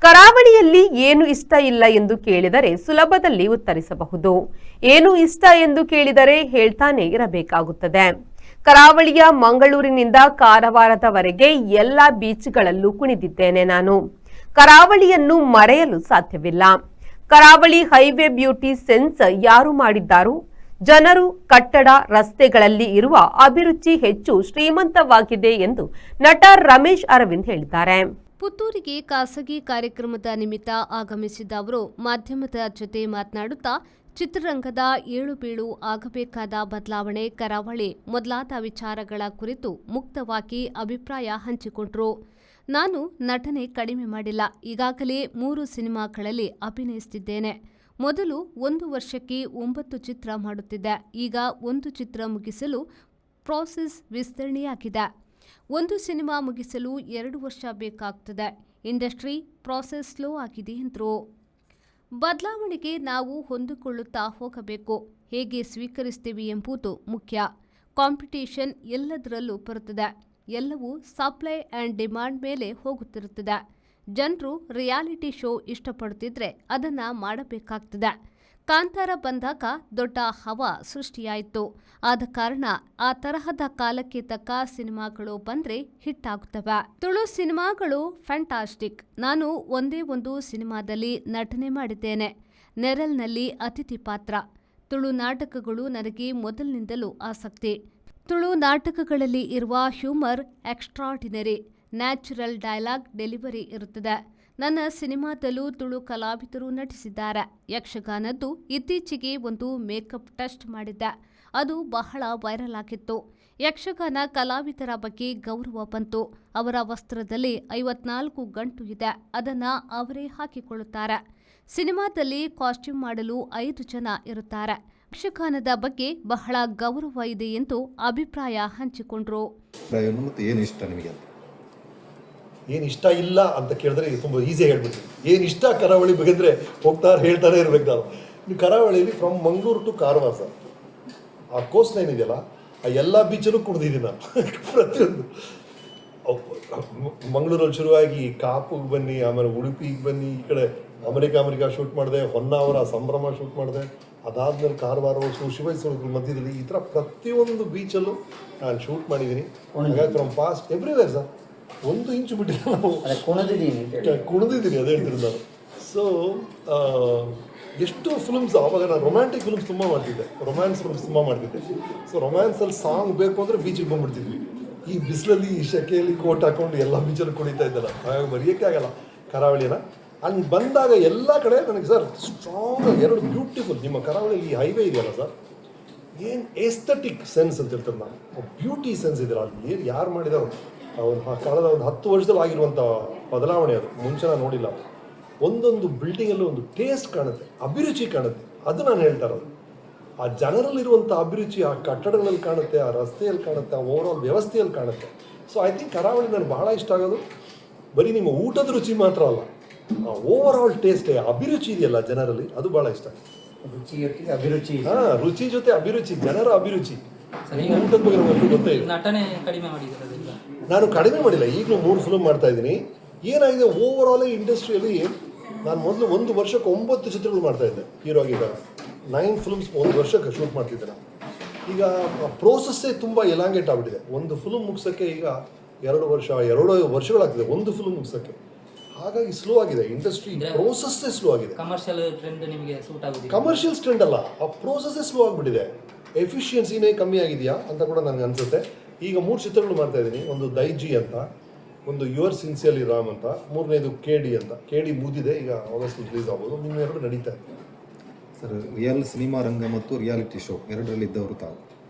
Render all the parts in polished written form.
ಕರಾವಳಿಯಲ್ಲಿ ಏನು ಇಷ್ಟ ಇಲ್ಲ ಎಂದು ಕೇಳಿದರೆ ಸುಲಭದಲ್ಲಿ ಉತ್ತರಿಸಬಹುದು. ಏನು ಇಷ್ಟ ಎಂದು ಕೇಳಿದರೆ ಹೇಳ್ತಾನೆ ಇರಬೇಕಾಗುತ್ತದೆ. ಕರಾವಳಿಯ ಮಂಗಳೂರಿನಿಂದ ಕಾರವಾರದವರೆಗೆ ಎಲ್ಲ ಬೀಚ್ಗಳಲ್ಲೂ ಕುಣಿದಿದ್ದೇನೆ ನಾನು. ಕರಾವಳಿಯನ್ನು ಮರೆಯಲು ಸಾಧ್ಯವಿಲ್ಲ. ಕರಾವಳಿ ಹೈವೇ ಬ್ಯೂಟಿ ಸೆನ್ಸ್ ಯಾರು ಮಾಡಿದ್ದಾರು? ಜನರು, ಕಟ್ಟಡ, ರಸ್ತೆಗಳಲ್ಲಿ ಇರುವ ಅಭಿರುಚಿ ಹೆಚ್ಚು ಶ್ರೀಮಂತವಾಗಿದೆ ಎಂದು ನಟ ರಮೇಶ್ ಅರವಿಂದ್ ಹೇಳಿದ್ದಾರೆ. ಪುತ್ತೂರಿಗೆ ಖಾಸಗಿ ಕಾರ್ಯಕ್ರಮದ ನಿಮಿತ್ತ ಆಗಮಿಸಿದ ಅವರು ಮಾಧ್ಯಮದ ಜೊತೆ ಮಾತನಾಡುತ್ತಾ ಚಿತ್ರರಂಗದ ಏಳುಬೀಳು, ಆಗಬೇಕಾದ ಬದಲಾವಣೆ, ಕರಾವಳಿ ಮೊದಲಾದ ವಿಚಾರಗಳ ಕುರಿತು ಮುಕ್ತವಾಗಿ ಅಭಿಪ್ರಾಯ ಹಂಚಿಕೊಂಡರು. ನಾನು ನಟನೆ ಕಡಿಮೆ ಮಾಡಿಲ್ಲ. ಈಗಾಗಲೇ 3 ಸಿನಿಮಾಗಳಲ್ಲಿ ಅಭಿನಯಿಸುತ್ತಿದ್ದೇನೆ. ಮೊದಲು 1 ವರ್ಷಕ್ಕೆ 9 ಚಿತ್ರ ಮಾಡುತ್ತಿದ್ದೆ. ಈಗ 1 ಚಿತ್ರ ಮುಗಿಸಲು ಪ್ರಾಸೆಸ್ ವಿಸ್ತರಣೆಯಾಗಿದೆ. 1 ಸಿನಿಮಾ ಮುಗಿಸಲು 2 ವರ್ಷ ಬೇಕಾಗ್ತದೆ. ಇಂಡಸ್ಟ್ರಿ ಪ್ರಾಸೆಸ್ ಸ್ಲೋ ಆಗಿದೆ ಎಂದರು. ಬದಲಾವಣೆಗೆ ನಾವು ಹೊಂದಿಕೊಳ್ಳುತ್ತಾ ಹೋಗಬೇಕು. ಹೇಗೆ ಸ್ವೀಕರಿಸ್ತೀವಿ ಎಂಬುದು ಮುಖ್ಯ. ಕಾಂಪಿಟೇಷನ್ ಎಲ್ಲದರಲ್ಲೂ ಬರುತ್ತದೆ. ಎಲ್ಲವೂ ಸಪ್ಲೈ ಆ್ಯಂಡ್ ಡಿಮಾಂಡ್ ಮೇಲೆ ಹೋಗುತ್ತಿರುತ್ತದೆ. ಜನರು ರಿಯಾಲಿಟಿ ಶೋ ಇಷ್ಟಪಡುತ್ತಿದ್ರೆ ಅದನ್ನು ಮಾಡಬೇಕಾಗ್ತದೆ. ಕಾಂತಾರ ಬಂದಾಗ ದೊಡ್ಡ ಹವಾ ಸೃಷ್ಟಿಯಾಯಿತು. ಆದ ಕಾರಣ ಆ ತರಹದ ಕಾಲಕ್ಕೆ ತಕ್ಕ ಸಿನಿಮಾಗಳು ಬಂದ್ರೆ ಹಿಟ್ ಆಗುತ್ತವೆ. ತುಳು ಸಿನಿಮಾಗಳು ಫ್ಯಾಂಟಾಸ್ಟಿಕ್. ನಾನು ಒಂದೇ ಒಂದು ಸಿನಿಮಾದಲ್ಲಿ ನಟನೆ ಮಾಡಿದ್ದೇನೆ. ನೆರಳ್ನಲ್ಲಿ ಅತಿಥಿ ಪಾತ್ರ. ತುಳು ನಾಟಕಗಳು ನನಗೆ ಮೊದಲಿನಿಂದಲೂ ಆಸಕ್ತಿ. ತುಳು ನಾಟಕಗಳಲ್ಲಿ ಇರುವ humour extraordinary. Natural dialogue delivery ಇರುತ್ತದೆ. ನನ್ನ ಸಿನಿಮಾದಲ್ಲೂ ತುಳು ಕಲಾವಿದರು ನಟಿಸಿದ್ದಾರೆ. ಯಕ್ಷಗಾನದ್ದು ಇತ್ತೀಚೆಗೆ ಒಂದು ಮೇಕಪ್ ಟೆಸ್ಟ್ ಮಾಡಿದ್ದೆ. ಅದು ಬಹಳ ವೈರಲ್ ಆಗಿತ್ತು. ಯಕ್ಷಗಾನ ಕಲಾವಿದರ ಬಗ್ಗೆ ಗೌರವ ಬಂತು. ಅವರ ವಸ್ತ್ರದಲ್ಲಿ 54 ಗಂಟು ಇದೆ. ಅದನ್ನು ಅವರೇ ಹಾಕಿಕೊಳ್ಳುತ್ತಾರೆ. ಸಿನಿಮಾದಲ್ಲಿ ಕಾಸ್ಟ್ಯೂಮ್ ಮಾಡಲು 5 ಜನ ಇರುತ್ತಾರೆ. ಯಕ್ಷಗಾನದ ಬಗ್ಗೆ ಬಹಳ ಗೌರವ ಇದೆ ಎಂದು ಅಭಿಪ್ರಾಯ ಹಂಚಿಕೊಂಡ್ರು. ಏನು ಇಷ್ಟ ಇಲ್ಲ ಅಂತ ಕೇಳಿದ್ರೆ ತುಂಬ ಈಸಿ ಹೇಳ್ಬಿಡ್ತೀವಿ. ಏನು ಇಷ್ಟ ಕರಾವಳಿ ಬೇಕಂದ್ರೆ ಹೇಳ್ತಾನೆ ಇರ್ಬೇಕು ನಾವು. ನೀವು ಕರಾವಳಿಯಲ್ಲಿ from Mangaluru to Karwar sir, ಆ ಕೋಸ್ಟ್ ಲೈನ್ ಇದೆಯಲ್ಲ, ಆ ಎಲ್ಲ ಬೀಚಲ್ಲೂ ಕುಡ್ದಿದ್ದೀನಿ ನಾನು. ಪ್ರತಿಯೊಂದು ಮಂಗಳೂರಲ್ಲಿ ಶುರುವಾಗಿ ಕಾಪುಗೆ ಬನ್ನಿ, ಆಮೇಲೆ ಉಡುಪಿಗೆ ಬನ್ನಿ, ಈ ಕಡೆ ಅಮೆರಿಕಾ ಶೂಟ್ ಮಾಡಿದೆ, ಹೊನ್ನಾವರ ಸಂಭ್ರಮ ಶೂಟ್ ಮಾಡಿದೆ, ಅದಾದ್ಮೇಲೆ ಕಾರವಾರ ಶಿವೈಸೂರು ಮಧ್ಯದಲ್ಲಿ ಈ ಥರ ಪ್ರತಿಯೊಂದು ಬೀಚಲ್ಲೂ ನಾನು ಶೂಟ್ ಮಾಡಿದ್ದೀನಿ. ಹಾಗಾಗಿ ಫ್ರಮ್ ಪಾಸ್ಟ್ ಎವ್ರಿವೇರ್ ಸರ್, 1 ಇಂಚು ಬಿಟ್ಟಿಲ್ಲ ನಾವು ಕುಣಿದಿದ್ದೀನಿ. ಅದೇ ಹೇಳ್ತೀನಿ ನಾನು. ಸೊ ಎಷ್ಟು ಫಿಲ್ಮ್ಸ್ ಆವಾಗ ನಾನು ರೊಮ್ಯಾಂಟಿಕ್ ಫಿಲ್ಮ್ಸ್ ತುಂಬ ಮಾಡ್ತಿದ್ದೆ, ರೊಮ್ಯಾನ್ಸ್ ಫಿಲ್ಮ್ಸ್ ತುಂಬ ಮಾಡ್ತಿದ್ದೆ. ಸೊ ರೊಮ್ಯಾನ್ಸಲ್ಲಿ ಸಾಂಗ್ ಬೇಕು ಅಂದರೆ ಬೀಚಿಗೆ ಬಂದ್ಬಿಡ್ತಿದ್ವಿ. ಈ ಬಿಸಿಲಲ್ಲಿ, ಈ ಶೆಕೆಯಲ್ಲಿ ಕೋಟ್ ಹಾಕೊಂಡು ಎಲ್ಲ ಬೀಚಲ್ಲಿ ಕುಣಿತಾ ಇದ್ದಲ್ಲ, ಹಾಗಾಗಿ ಮರೆಯೋಕ್ಕೆ ಆಗಲ್ಲ ಕರಾವಳಿನ. ಅಲ್ಲಿ ಬಂದಾಗ ಎಲ್ಲ ಕಡೆ ನನಗೆ ಸರ್ ಸ್ಟ್ರಾಂಗ್ 2 ಬ್ಯೂಟಿಫುಲ್, ನಿಮ್ಮ ಕರಾವಳಿಯಲ್ಲಿ ಈ ಹೈವೇ ಇದೆಯಲ್ಲ ಸರ್, ಏನು ಎಸ್ಥೆಟಿಕ್ ಸೆನ್ಸ್ ಅಂತ ಹೇಳ್ತಾರೆ ನಾನು, ಬ್ಯೂಟಿ ಸೆನ್ಸ್ ಇದೆಯಲ್ಲ, ಅಲ್ಲಿ ಏನು ಯಾರು ಮಾಡಿದಾರೋ ಕಳೆದ ಒಂದು 10 ವರ್ಷದಲ್ಲಿ ಆಗಿರುವಂಥ ಬದಲಾವಣೆ ಅದು. ಮುಂಚೆ ನಾನು ನೋಡಿಲ್ಲ. ಒಂದೊಂದು ಬಿಲ್ಡಿಂಗಲ್ಲೂ ಒಂದು ಟೇಸ್ಟ್ ಕಾಣುತ್ತೆ, ಅಭಿರುಚಿ ಕಾಣುತ್ತೆ. ಅದು ನಾನು ಹೇಳ್ತಾ ಇರೋದು. ಆ ಜನರಲ್ಲಿರುವಂಥ ಅಭಿರುಚಿ ಆ ಕಟ್ಟಡಗಳಲ್ಲಿ ಕಾಣುತ್ತೆ, ಆ ರಸ್ತೆಯಲ್ಲಿ ಕಾಣುತ್ತೆ, ಆ ಓವರಾಲ್ ವ್ಯವಸ್ಥೆಯಲ್ಲಿ ಕಾಣುತ್ತೆ. ಸೊ ಐ ಥಿಂಕ್ ಕರಾವಳಿ ನನಗೆ ಭಾಳ ಇಷ್ಟ ಆಗೋದು ಬರೀ ನಿಮ್ಮ ಊಟದ ರುಚಿ ಮಾತ್ರ ಅಲ್ಲ, ಆ ಓವರಾಲ್ ಟೇಸ್ಟ್, ಅಭಿರುಚಿ ಇದೆಯಲ್ಲ ಜನರಲ್ಲಿ, ಅದು ಭಾಳ ಇಷ್ಟ. ಅಭಿರುಚಿ, ರುಚಿ ಜೊತೆ ಅಭಿರುಚಿ, ಜನರ ಅಭಿರುಚಿ. ಊಟದ ಬಗ್ಗೆ ನಮಗೆ ಗೊತ್ತೇ ಇಲ್ಲ. ನಾನು ಕಡಿಮೆ ಮಾಡಿಲ್ಲ, ಈಗಲೂ 3 ಫಿಲ್ಮ್ ಮಾಡ್ತಾ ಇದ್ದೀನಿ. ಏನಾಗಿದೆ ಓವರಾಲ್ ಇಂಡಸ್ಟ್ರಿಯಲ್ಲಿ, ನಾನು ಮೊದಲು 1 ವರ್ಷಕ್ಕೆ 9 ಚಿತ್ರಗಳು ಮಾಡ್ತಾ ಇದ್ದೆ ಹೀರೋ ಆಗಿ. ಈಗ 9 ಫಿಲ್ಮ್ಸ್ 1 ವರ್ಷಕ್ಕೆ ಶೂಟ್ ಮಾಡ್ತಿದ್ದೆ ನಾನು. ಈಗ ಪ್ರೋಸೆಸ್ಸೇ ತುಂಬ ಎಲಾಂಗೇಟ್ ಆಗಿಬಿಟ್ಟಿದೆ. 1 ಫಿಲ್ಮ್ ಮುಗಿಸೋಕ್ಕೆ ಈಗ 2 ವರ್ಷಗಳಾಗ್ತಿದೆ 1 ಫಿಲ್ಮ್ ಮುಗಿಸೋಕ್ಕೆ. ಹಾಗಾಗಿ ಸ್ಲೋ ಆಗಿದೆ ಇಂಡಸ್ಟ್ರಿ, ಪ್ರೋಸೆಸ್ಸೇ ಸ್ಲೋ ಆಗಿದೆ. ಕಮರ್ಷಿಯಲ್ ಟ್ರೆಂಡ್ ಅಲ್ಲ, ಆ ಪ್ರೋಸೆಸ್ಸೇ ಸ್ಲೋ ಆಗಿಬಿಟ್ಟಿದೆ. ಎಫಿಷಿಯನ್ಸಿನೇ ಕಮ್ಮಿ ಆಗಿದೆಯಾ ಅಂತ ಕೂಡ ನನಗೆ ಅನಿಸುತ್ತೆ. ಈಗ 3 ಚಿತ್ರಗಳು ಮಾಡ್ತಾ ಇದ್ದೀನಿ. ಒಂದು ದೈಜಿ ಅಂತ, ಒಂದು ಯುವರ್ ಸಿನ್ಸಿಯರ್ಲಿ ರಾಮ್ ಅಂತ, 3ನೇದು KD ಅಂತ. KD ಮುಗಿದಿದೆ, ಈಗ ಆಗಸ್ಟ್ ರಿಲೀಸ್ ಆಗ್ಬೋದು. 2 ನಡೀತಾ ಇದೆ ಸರ್. ರಿಯಲ್ ಸಿನಿಮಾ ರಂಗ ಮತ್ತು ರಿಯಾಲಿಟಿ ಶೋ ಎರಡರಲ್ಲಿದ್ದವರು ತಾವು.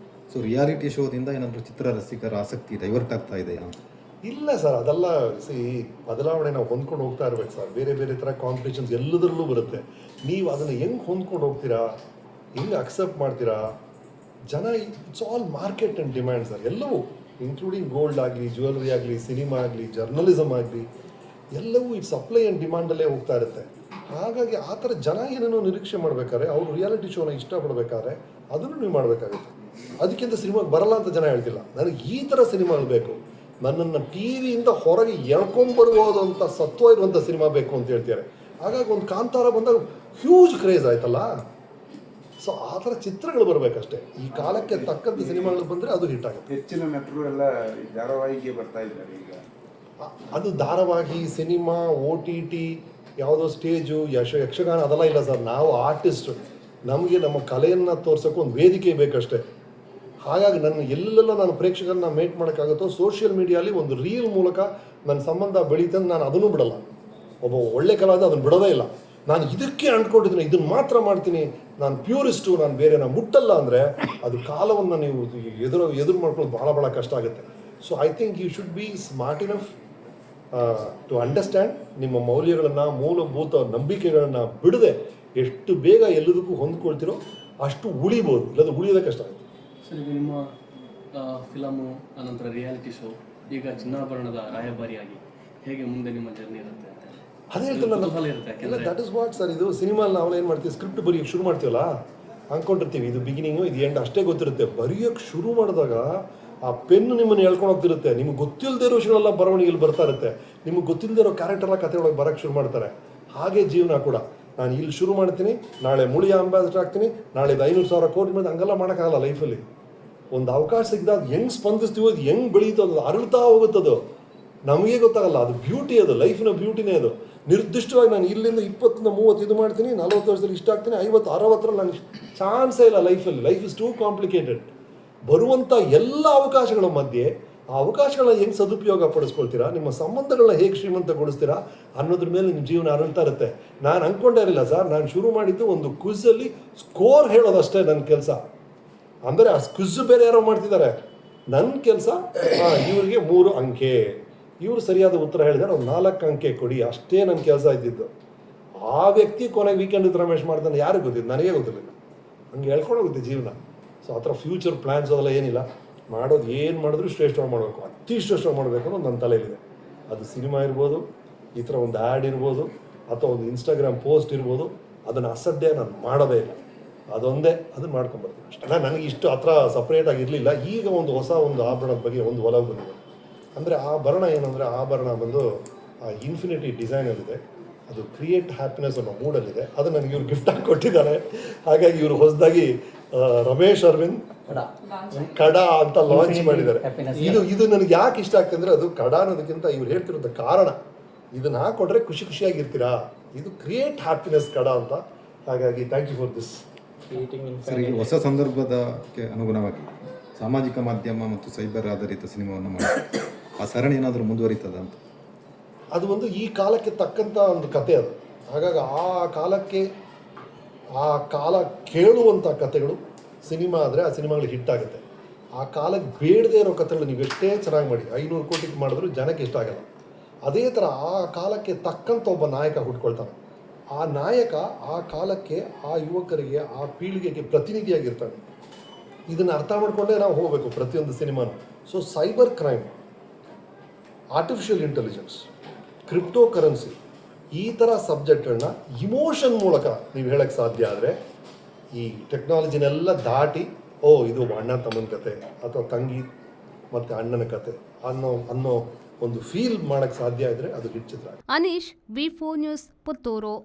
ಸೊ ರಿಯಾಲಿಟಿ ಶೋದಿಂದ ಏನಾದರೂ ಚಿತ್ರರಸಿಕರ ಆಸಕ್ತಿ ಡೈವರ್ಟ್ ಆಗ್ತಾ ಇದೆಯಾ? ಇಲ್ಲ ಸರ್, ಅದೆಲ್ಲ ಬದಲಾವಣೆ ನಾವು ಹೊಂದ್ಕೊಂಡು ಹೋಗ್ತಾ ಇರ್ಬೇಕು ಸರ್. ಬೇರೆ ಬೇರೆ ಥರ ಕಾಂಪಿಟೇಷನ್ಸ್ ಎಲ್ಲದರಲ್ಲೂ ಬರುತ್ತೆ. ನೀವು ಅದನ್ನು ಹೆಂಗೆ ಹೊಂದ್ಕೊಂಡು ಹೋಗ್ತೀರಾ, ಹೆಂಗೆ ಅಕ್ಸೆಪ್ಟ್ ಮಾಡ್ತೀರಾ? ಜನ, it's all market and demand sir. ಎಲ್ಲವೂ ಇನ್ಕ್ಲೂಡಿಂಗ್ ಗೋಲ್ಡ್ ಆಗಲಿ, ಜ್ಯುವೆಲ್ರಿ ಆಗಲಿ, ಸಿನಿಮಾ ಆಗಲಿ, ಜರ್ನಲಿಸಮ್ ಆಗಲಿ, ಎಲ್ಲವೂ ಇಟ್ ಸಪ್ಲೈ ಆ್ಯಂಡ್ ಡಿಮ್ಯಾಂಡಲ್ಲೇ ಹೋಗ್ತಾ ಇರುತ್ತೆ. ಹಾಗಾಗಿ ಆ ಥರ ಜನ ಏನೇನೋ ನಿರೀಕ್ಷೆ ಮಾಡಬೇಕಾದ್ರೆ, ಅವರು ರಿಯಾಲಿಟಿ ಶೋನ ಇಷ್ಟಪಡಬೇಕಾದ್ರೆ ಅದನ್ನು ನೀವು ಮಾಡಬೇಕಾಗುತ್ತೆ. ಅದಕ್ಕಿಂತ ಸಿನಿಮಾಗೆ ಬರಲ್ಲ ಅಂತ ಜನ ಹೇಳ್ತಿಲ್ಲ. ನನಗೆ ಈ ಥರ ಸಿನಿಮಾಗಳು ಬೇಕು, ನನ್ನನ್ನು ಟಿ ವಿಯಿಂದ ಹೊರಗೆ ಎಳ್ಕೊಂಬರ್ಬೋದು ಅಂತ ಸತ್ವ ಇರುವಂಥ ಸಿನಿಮಾ ಬೇಕು ಅಂತ ಹೇಳ್ತಾರೆ. ಹಾಗಾಗಿ ಒಂದು ಕಾಂತಾರ ಬಂದಾಗ ಹ್ಯೂಜ್ ಕ್ರೇಜ್ ಆಯ್ತಲ್ಲ. ಸೊ ಆ ಥರ ಚಿತ್ರಗಳು ಬರಬೇಕಷ್ಟೇ. ಈ ಕಾಲಕ್ಕೆ ತಕ್ಕಂಥ ಸಿನಿಮಾಗಳು ಬಂದರೆ ಅದು ಹಿಟ್ ಆಗುತ್ತೆ. ಹೆಚ್ಚಿನ ನಟರು ಎಲ್ಲ ಧಾರಾವಾಹಿಗೆ ಬರ್ತಾ ಇದ್ದಾರೆ ಈಗ. ಅದು ಧಾರಾವಾಹಿ, ಸಿನಿಮಾ, OTT, ಯಾವುದೋ ಸ್ಟೇಜು, ಯಕ್ಷಗಾನ ಅದೆಲ್ಲ ಇಲ್ಲ ಸರ್. ನಾವು ಆರ್ಟಿಸ್ಟು, ನಮಗೆ ನಮ್ಮ ಕಲೆಯನ್ನು ತೋರ್ಸೋಕ್ಕೆ ಒಂದು ವೇದಿಕೆ ಬೇಕಷ್ಟೇ. ಹಾಗಾಗಿ ನನ್ನ ಎಲ್ಲೆಲ್ಲ ನಾನು ಪ್ರೇಕ್ಷಕರನ್ನ ಮೇಟ್ ಮಾಡೋಕ್ಕಾಗುತ್ತೋ ಸೋಷಿಯಲ್ ಮೀಡಿಯಾಲಿ ಒಂದು ರೀಲ್ ಮೂಲಕ ನನ್ನ ಸಂಬಂಧ ಬೆಳೀತಂದು ನಾನು ಅದನ್ನು ಬಿಡಲ್ಲ. ಒಬ್ಬ ಒಳ್ಳೆ ಕಲಾವಿದ ಅದನ್ನು ಬಿಡೋದೇ ಇಲ್ಲ. ನಾನು ಇದಕ್ಕೆ ಅಂದ್ಕೊಂಡಿದ್ದೀನಿ, ಇದನ್ನು ಮಾತ್ರ ಮಾಡ್ತೀನಿ, ನಾನು ಪ್ಯೂರಿಸ್ಟು, ನಾನು ಬೇರೆನ ಮುಟ್ಟಲ್ಲ ಅಂದರೆ ಅದು ಕಾಲವನ್ನು ನೀವು ಎದುರು ಮಾಡ್ಕೊಳ್ಳೋದು ಭಾಳ ಕಷ್ಟ ಆಗುತ್ತೆ. So I think you should be smart enough to understand. ನಿಮ್ಮ ಮೌಲ್ಯಗಳನ್ನು, ಮೂಲಭೂತ ನಂಬಿಕೆಗಳನ್ನು ಬಿಡದೆ ಎಷ್ಟು ಬೇಗ ಎಲ್ಲದಕ್ಕೂ ಹೊಂದ್ಕೊಳ್ತಿರೋ ಅಷ್ಟು ಉಳಿಬೋದು. ಇಲ್ಲದ ಉಳಿಯೋದೇ ಕಷ್ಟ ಆಗುತ್ತೆ. ಸರ್, ಈಗ ನಿಮ್ಮ ಫಿಲಮು ಅನಂತರ ರಿಯಾಲಿಟಿ ಶೋ, ಈಗ ಚಿನ್ನಾಭರಣದ ರಾಯಭಾರಿಯಾಗಿ ಹೇಗೆ ಮುಂದೆ ನಿಮ್ಮ ಜರ್ನಿ ಇರುತ್ತೆ ಅಂತ ಅದೇ ಹೇಳ್ತಾರಲ್ಲ, ದಟ್ ಇಸ್ ವಾಟ್ ಸರ್. ಇದು ಸಿನಿಮಾಲ್ಲಿ ನಾವು ಏನು ಮಾಡ್ತೀವಿ, ಸ್ಕ್ರಿಪ್ಟ್ ಬರೆಯೋಕ್ಕೆ ಶುರು ಮಾಡ್ತೀವಲ್ಲ, ಅಂದ್ಕೊಂಡಿರ್ತೀವಿ ಇದು ಬಿಗಿನಿಂಗು, ಇದು ಎಂಡ್ ಅಷ್ಟೇ ಗೊತ್ತಿರುತ್ತೆ. ಬರೆಯೋಕ್ಕೆ ಶುರು ಮಾಡಿದಾಗ ಆ ಪೆನ್ನು ನಿಮ್ಮನ್ನು ಹೇಳ್ಕೊಂಡು ಹೋಗ್ತಿರುತ್ತೆ. ನಿಮ್ಗೆ ಗೊತ್ತಿಲ್ಲದೆ ಇರೋ ವಿಷಯಗಳೆಲ್ಲ ಬರವಣಿಗೆಯಲ್ಲಿ ಬರ್ತಾ ಇರುತ್ತೆ. ನಿಮ್ಗೆ ಗೊತ್ತಿಲ್ಲದೆ ಇರೋ ಕ್ಯಾರೆಕ್ಟರ್ನ ಕತೆ ಒಳಗೆ ಬರೋಕ್ಕೆ ಶುರು ಮಾಡ್ತಾರೆ. ಹಾಗೆ ಜೀವನ ಕೂಡ. ನಾನು ಇಲ್ಲಿ ಶುರು ಮಾಡ್ತೀನಿ, ನಾಳೆ ಮುಳಿಯ ಅಂಬಾಸಿಡರ್ ಆಗ್ತೀನಿ, ನಾಳೆ 500,000 ಕೋಟಿ ಮೇಲೆ ಹಂಗೆಲ್ಲ ಮಾಡೋಕ್ಕಾಗಲ್ಲ ಲೈಫಲ್ಲಿ. ಒಂದು ಅವಕಾಶ ಸಿಕ್ಕಿದಾಗ ಹೆಂಗೆ ಸ್ಪಂದಿಸ್ತೀವೋ, ಅದು ಹೆಂಗೆ ಬೆಳೀತೋ, ಅದು ಅರಳ್ತಾ ಹೋಗುತ್ತದು, ನಮಗೆ ಗೊತ್ತಾಗಲ್ಲ. ಅದು ಬ್ಯೂಟಿ, ಅದು ಲೈಫಿನ ಬ್ಯೂಟಿನೇ ಅದು. ನಿರ್ದಿಷ್ಟವಾಗಿ ನಾನು ಇಲ್ಲಿಂದ 20-30 ಇದು ಮಾಡ್ತೀನಿ, 40 ವರ್ಷದಲ್ಲಿ ಇಷ್ಟ ಆಗ್ತೀನಿ, 50-60ರಲ್ಲಿ ನನಗೆ ಚಾನ್ಸೇ ಇಲ್ಲ ಲೈಫಲ್ಲಿ. Life is two complicated. ಬರುವಂಥ ಎಲ್ಲ ಅವಕಾಶಗಳ ಮಧ್ಯೆ ಆ ಅವಕಾಶಗಳನ್ನ ಹೆಂಗೆ ಸದುಪಯೋಗ ಪಡಿಸ್ಕೊಳ್ತೀರಾ, ನಿಮ್ಮ ಸಂಬಂಧಗಳನ್ನ ಹೇಗೆ ಶ್ರೀಮಂತಗೊಳಿಸ್ತೀರಾ ಅನ್ನೋದ್ರ ಮೇಲೆ ನಿಮ್ಮ ಜೀವನ ಅರಳ್ತಾ ಇರುತ್ತೆ. ನಾನು ಅಂದ್ಕೊಂಡೇ ಇರಲಿಲ್ಲ ಸರ್, ನಾನು ಶುರು ಮಾಡಿದ್ದು ಒಂದು ಕ್ವಿಝಲ್ಲಿ ಸ್ಕೋರ್ ಹೇಳೋದಷ್ಟೇ ನನ್ನ ಕೆಲಸ. ಅಂದರೆ ಆ ಕ್ವಿಝ್ ಬೇರೆ ಯಾರೋ ಮಾಡ್ತಿದ್ದಾರೆ, ನನ್ನ ಕೆಲಸ ಇವ್ರಿಗೆ 3 ಅಂಕೆ, ಇವರು ಸರಿಯಾದ ಉತ್ತರ ಹೇಳಿದರೆ ಒಂದು 4 ಅಂಕೆ ಕೊಡಿ, ಅಷ್ಟೇ ನನ್ನ ಕೆಲಸ ಇದ್ದಿದ್ದು. ಆ ವ್ಯಕ್ತಿ ಕೊನೆಗೆ ವೀಕೆಂಡ್ ರಮೇಶ್ ಮಾಡ್ತಾನೆ ಯಾರಿಗೆ ಗೊತ್ತಿದ್ದು, ನನಗೇ ಗೊತ್ತಿರಲಿಲ್ಲ. ಹಂಗೆ ಹೇಳ್ಕೊಂಡು ಹೋಗುತ್ತೆ ಜೀವನ. ಸೊ ಆ ಥರ ಫ್ಯೂಚರ್ ಪ್ಲ್ಯಾನ್ಸ್ ಅದೆಲ್ಲ ಏನಿಲ್ಲ. ಮಾಡೋದು ಏನು ಮಾಡಿದ್ರು ಶ್ರೇಷ್ಠವಾಗಿ ಮಾಡಬೇಕು, ಅತಿ ಶ್ರೇಷ್ಠವಾಗಿ ಮಾಡಬೇಕು ಅನ್ನೋದು ನನ್ನ ತಲೆಯಲ್ಲಿದೆ. ಅದು ಸಿನಿಮಾ ಇರ್ಬೋದು, ಈ ಥರ ಒಂದು ಆ್ಯಡ್ ಇರ್ಬೋದು, ಅಥವಾ ಒಂದು ಇನ್ಸ್ಟಾಗ್ರಾಮ್ ಪೋಸ್ಟ್ ಇರ್ಬೋದು, ಅದನ್ನು ಅಸಡ್ಡೆ ನಾನು ಮಾಡೋದೇ ಇಲ್ಲ. ಅದೊಂದೇ ಅದನ್ನು ಮಾಡ್ಕೊಂಬರ್ತೀನಿ ಅಷ್ಟೇ. ನನಗೆ ಇಷ್ಟು ಆ ಥರ ಸಪ್ರೇಟಾಗಿ ಇರಲಿಲ್ಲ. ಈಗ ಒಂದು ಹೊಸ ಒಂದು ಆಭರಣದ ಬಗ್ಗೆ ಒಂದು ಒಲವು ಬಂದಿದೆ. ಅಂದರೆ ಆಭರಣ ಏನಂದರೆ, ಆಭರಣ ಬಂದು ಇನ್ಫಿನಿಟಿ ಡಿಸೈನಲ್ಲಿದೆ. ಅದು ಕ್ರಿಯೇಟ್ ಹ್ಯಾಪಿನೆಸ್ ಅನ್ನೋ ಮೂಡಲ್ಲಿದೆ. ಅದು ನನಗೆ ಇವ್ರು ಗಿಫ್ಟ್ ಆಗಿ ಕೊಟ್ಟಿದ್ದಾರೆ. ಹಾಗಾಗಿ ಇವರು ಹೊಸದಾಗಿ ರಮೇಶ್ ಅರವಿಂದ್ ಕಡ ಅಂತ ಲಾಂಚ್ ಮಾಡಿದ್ದಾರೆ. ಇದು ನನಗೆ ಯಾಕೆ ಇಷ್ಟ ಆಗ್ತದೆ ಅಂದರೆ, ಅದು ಕಡ ಅನ್ನೋದಕ್ಕಿಂತ ಇವ್ರು ಹೇಳ್ತಿರೋಂಥ ಕಾರಣ, ಇದನ್ನು ಹಾಕೊಟ್ರೆ ಖುಷಿಯಾಗಿರ್ತೀರಾ, ಇದು ಕ್ರಿಯೇಟ್ ಹ್ಯಾಪಿನೆಸ್ ಕಡ ಅಂತ. ಹಾಗಾಗಿ thank you for this. Sir, ಈ ಹೊಸ ಸಂದರ್ಭದಕ್ಕೆ ಅನುಗುಣವಾಗಿ ಸಾಮಾಜಿಕ ಮಾಧ್ಯಮ ಮತ್ತು ಸೈಬರ್ ಆಧಾರಿತ ಸಿನಿಮಾವನ್ನು ಮಾಡಿ ಆ ಸರಣಿ ಏನಾದರೂ ಮುಂದುವರಿತದ ಅಂತ? ಅದು ಒಂದು ಈ ಕಾಲಕ್ಕೆ ತಕ್ಕಂಥ ಒಂದು ಕತೆ ಅದು. ಹಾಗಾಗಿ ಆ ಕಾಲ ಕೇಳುವಂಥ ಕತೆಗಳು ಸಿನಿಮಾ ಆದರೆ ಆ ಸಿನಿಮಾಗಳು ಹಿಟ್ ಆಗುತ್ತೆ. ಆ ಕಾಲಕ್ಕೆ ಬೇಡದೇ ಇರೋ ಕತೆಗಳು ನೀವು ಎಷ್ಟೇ ಚೆನ್ನಾಗಿ ಮಾಡಿ 500 ಕೋಟಿಗೆ ಮಾಡಿದ್ರು ಜನಕ್ಕೆ ಇಷ್ಟ ಆಗಲ್ಲ. ಅದೇ ಥರ ಆ ಕಾಲಕ್ಕೆ ತಕ್ಕಂಥ ಒಬ್ಬ ನಾಯಕ ಹುಟ್ಕೊಳ್ತಾನೆ. ಆ ನಾಯಕ ಆ ಕಾಲಕ್ಕೆ, ಆ ಯುವಕರಿಗೆ, ಆ ಪೀಳಿಗೆಗೆ ಪ್ರತಿನಿಧಿಯಾಗಿರ್ತಾನೆ. ಇದನ್ನು ಅರ್ಥ ಮಾಡಿಕೊಂಡೇ ನಾವು ಹೋಗಬೇಕು ಪ್ರತಿಯೊಂದು ಸಿನಿಮಾನು. So cyber crime, artificial intelligence, cryptocurrency, ಈ ಥರ ಸಬ್ಜೆಕ್ಟ್ಗಳನ್ನ ಇಮೋಷನ್ ಮೂಲಕ ನೀವು ಹೇಳೋಕ್ಕೆ ಸಾಧ್ಯ ಆದರೆ, ಈ ಟೆಕ್ನಾಲಜಿನೆಲ್ಲ ದಾಟಿ ಇದು ಅಣ್ಣ ತಮ್ಮನ ಕತೆ ಅಥವಾ ತಂಗಿ ಮತ್ತು ಅಣ್ಣನ ಕತೆ ಅನ್ನೋ ಒಂದು ಫೀಲ್ ಮಾಡೋಕ್ಕೆ ಸಾಧ್ಯ ಇದ್ದರೆ ಅದು ಹಿಟ್ ಚಿತ್ರ. Aneesh, V4 news, Puttur.